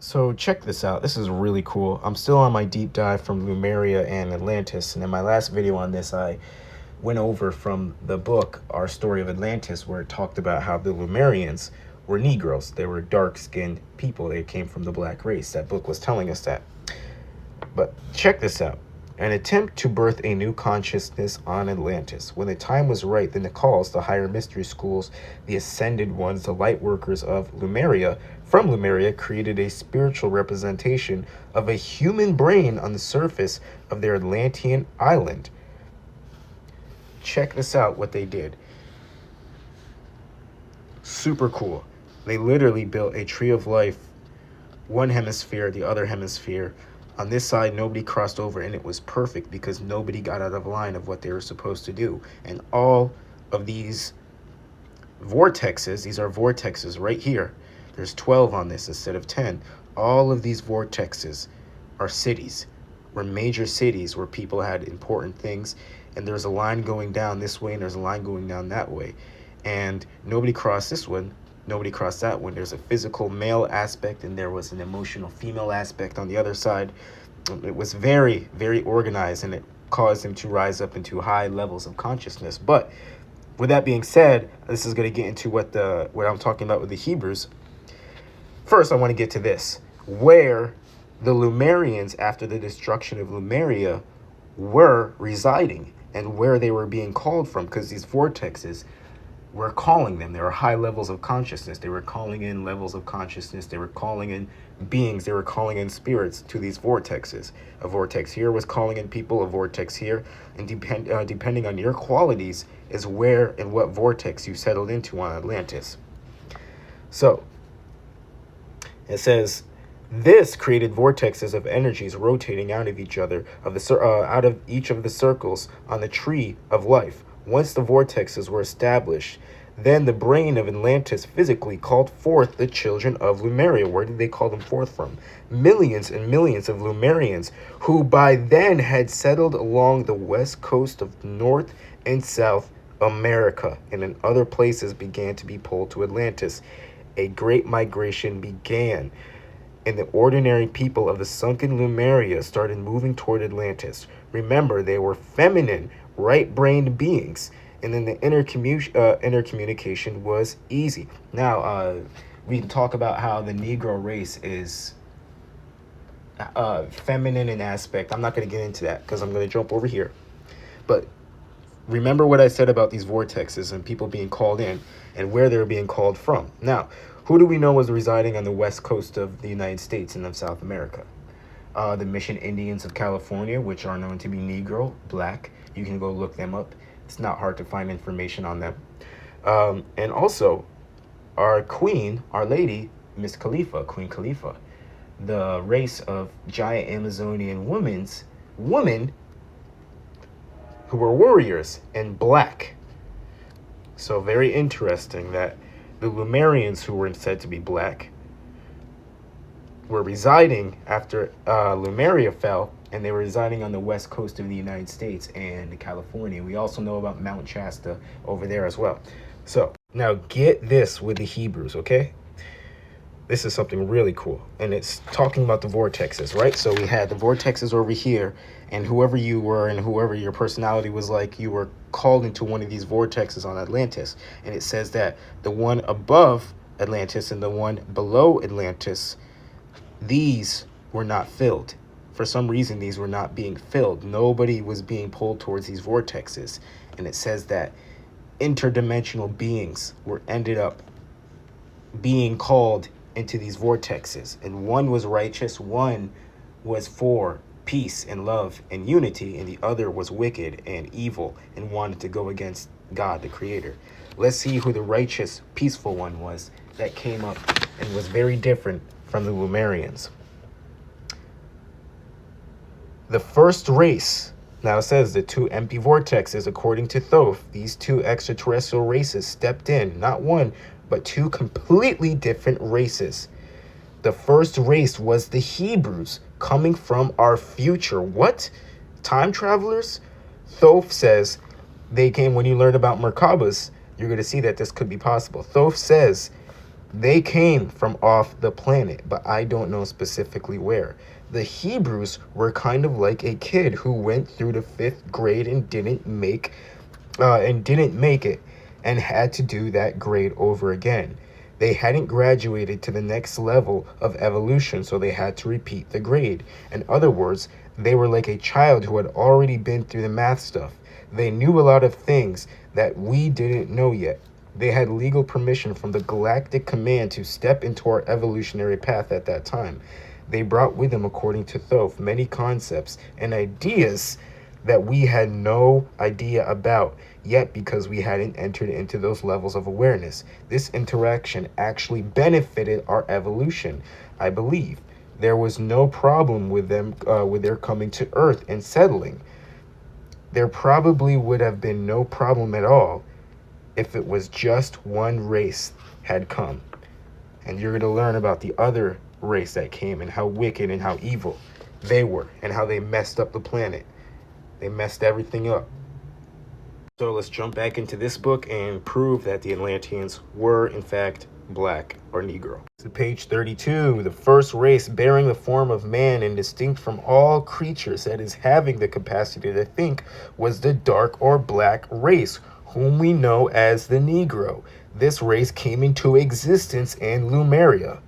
So check this out. This is really cool. I'm still on my deep dive from Lemuria and Atlantis. And in my last video on this, I went over from the book, Our Story of Atlantis, where it talked about how the Lemurians were Negroes. They were dark-skinned people. They came from the black race. That book was telling us that. But check this out. An attempt to birth a new consciousness on Atlantis. When the time was right, the Nicals, the higher mystery schools, the ascended ones, the light workers of Lemuria, from Lemuria, created a spiritual representation of a human brain on the surface of their Atlantean island. Check this out, what they did. Super cool. They literally built a tree of life, one hemisphere, the other hemisphere. On this side, nobody crossed over, and it was perfect because nobody got out of line of what they were supposed to do. And all of these these are vortexes right here. There's 12 on this instead of 10. All of these vortexes are cities, were major cities where people had important things, and there's a line going down this way and there's a line going down that way. And nobody crossed this one. Nobody crossed that one. There's a physical male aspect and there was an emotional female aspect on the other side. It was very, very organized, and it caused them to rise up into high levels of consciousness. But with that being said, this is going to get into what I'm talking about with the Hebrews. First, I want to get to this, where the Lemurians, after the destruction of Lemuria, were residing and where they were being called from, because these vortexes were calling them. There were high levels of consciousness. They were calling in levels of consciousness. They were calling in beings. They were calling in spirits to these vortexes. A vortex here was calling in people, a vortex here. And depending on your qualities is where and what vortex you settled into on Atlantis. So it says, this created vortexes of energies rotating out of each other, out of each of the circles on the tree of life. Once the vortexes were established, then the brain of Atlantis physically called forth the children of Lemuria. Where did they call them forth from? Millions and millions of Lemurians, who by then had settled along the west coast of North and South America, and in other places began to be pulled to Atlantis. A great migration began, and the ordinary people of the sunken Lemuria started moving toward Atlantis. Remember, they were feminine, right-brained beings, and then the intercommunication was easy. Now, we can talk about how the Negro race is feminine in aspect. I'm not going to get into that because I'm going to jump over here. But remember what I said about these vortexes and people being called in and where they're being called from. Now, who do we know was residing on the west coast of the United States and of South America? The Mission Indians of California, which are known to be Negro, black. You can go look them up. It's not hard to find information on them. And also, our queen, our lady, Miss Khalifa, Queen Khalifa, the race of giant Amazonian women who were warriors and black. So very interesting that the Lemurians, who were said to be black, were residing after Lemuria fell, and they were residing on the west coast of the United States and California. We also know about Mount Shasta over there as well. So now get this with the Hebrews, okay? This is something really cool, and it's talking about the vortexes, right? So we had the vortexes over here, and whoever you were and whoever your personality was like, you were called into one of these vortexes on Atlantis. And it says that the one above Atlantis and the one below Atlantis, these were not filled. For some reason, these were not being filled. Nobody was being pulled towards these vortexes. And it says that interdimensional beings ended up being called into these vortexes. And one was righteous, one was for peace and love and unity, and the other was wicked and evil and wanted to go against God, the Creator. Let's see who the righteous, peaceful one was that came up and was very different from the Lemurians. The first race, now it says the two empty vortexes, according to Thoth, these two extraterrestrial races stepped in, not one, but two completely different races. The first race was the Hebrews, coming from our future. What? Time travelers? Thoth says they came, when you learn about Merkabahs, you're going to see that this could be possible. Thoth says They came from off the planet, but I don't know specifically where. The Hebrews were kind of like a kid who went through the 5th grade and didn't make it and had to do that grade over again. They hadn't graduated to the next level of evolution, so they had to repeat the grade. In other words, they were like a child who had already been through the math stuff. They knew a lot of things that we didn't know yet. They had legal permission from the Galactic Command to step into our evolutionary path at that time. They brought with them, according to Thoth, many concepts and ideas that we had no idea about yet because we hadn't entered into those levels of awareness. This interaction actually benefited our evolution, I believe. There was no problem with them with their coming to Earth and settling. There probably would have been no problem at all if it was just one race had come. And you're going to learn about the other race that came and how wicked and how evil they were and how they messed up the planet. They messed everything up. So let's jump back into this book and prove that the Atlanteans were, in fact, black or Negro. To page 32, the first race bearing the form of man and distinct from all creatures, that is, having the capacity to think, was the dark or black race, whom we know as the Negro. This race came into existence in Lemuria.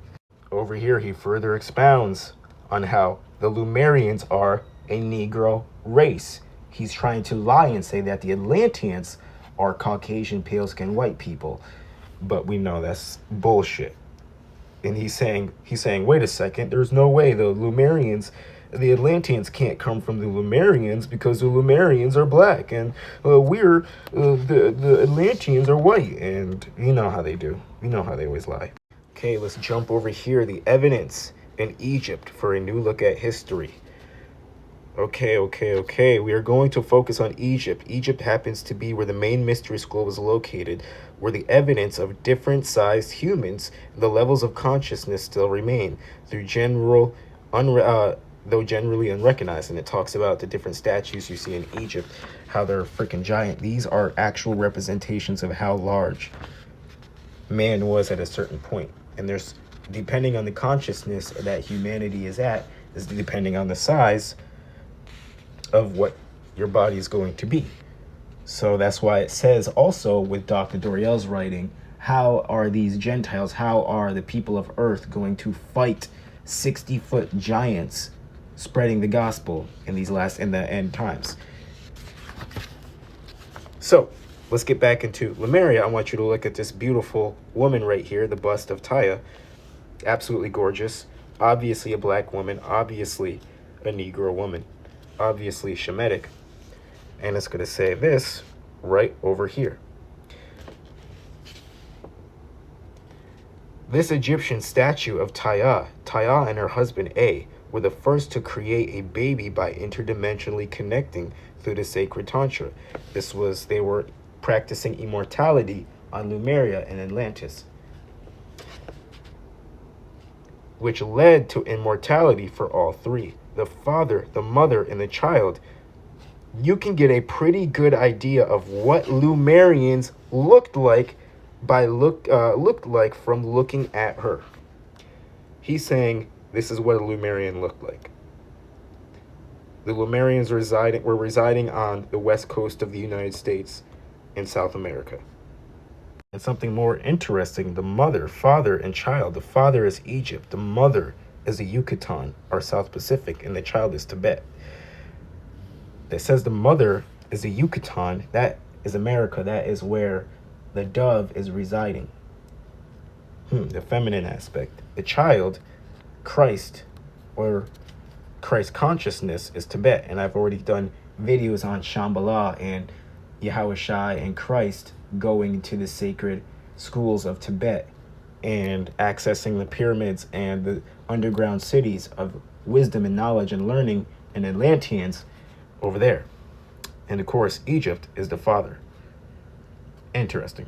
Over here, he further expounds on how the Lemurians are a Negro race. He's trying to lie and say that the Atlanteans are Caucasian, pale-skinned white people, but we know that's bullshit. And he's saying, wait a second, there's no way the Atlanteans can't come from the Lemurians because the Lemurians are black and the Atlanteans are white. And you know how they do. You know how they always lie. Okay, let's jump over here. The evidence in Egypt for a new look at history. Okay. We are going to focus on Egypt. Egypt happens to be where the main mystery school was located, where the evidence of different sized humans, the levels of consciousness still remain, though generally unrecognized. And it talks about the different statues you see in Egypt, how they're freaking giant. These are actual representations of how large man was at a certain point. And there's, depending on the consciousness that humanity is at, is depending on the size of what your body is going to be. So that's why it says also with Dr. Doriel's writing, how are these Gentiles, how are the people of Earth going to fight 60-foot giants spreading the gospel in the end times? So let's get back into Lemuria. I want you to look at this beautiful woman right here, the bust of Taya. Absolutely gorgeous. Obviously a black woman, obviously a Negro woman, obviously Shemitic. And it's going to say this right over here. This Egyptian statue of Taya and her husband A were the first to create a baby by interdimensionally connecting through the sacred tantra. They were practicing immortality on Lemuria and Atlantis, which led to immortality for all three, the father, the mother, and the child. You can get a pretty good idea of what Lemurians looked like from looking at her. He's saying this is what a Lemurian looked like. The Lemurians were residing on the west coast of the United States in South America. And something more interesting, the mother, father, and child. The father is Egypt, the mother is the Yucatan, or South Pacific, and the child is Tibet. That says the mother is the Yucatan, that is America, that is where the dove is residing. The feminine aspect. The child, Christ, or Christ consciousness, is Tibet. And I've already done videos on Shambhala and Yahushua and Christ going to the sacred schools of Tibet and accessing the pyramids and the underground cities of wisdom and knowledge and learning and Atlanteans over there. And of course, Egypt is the father. Interesting.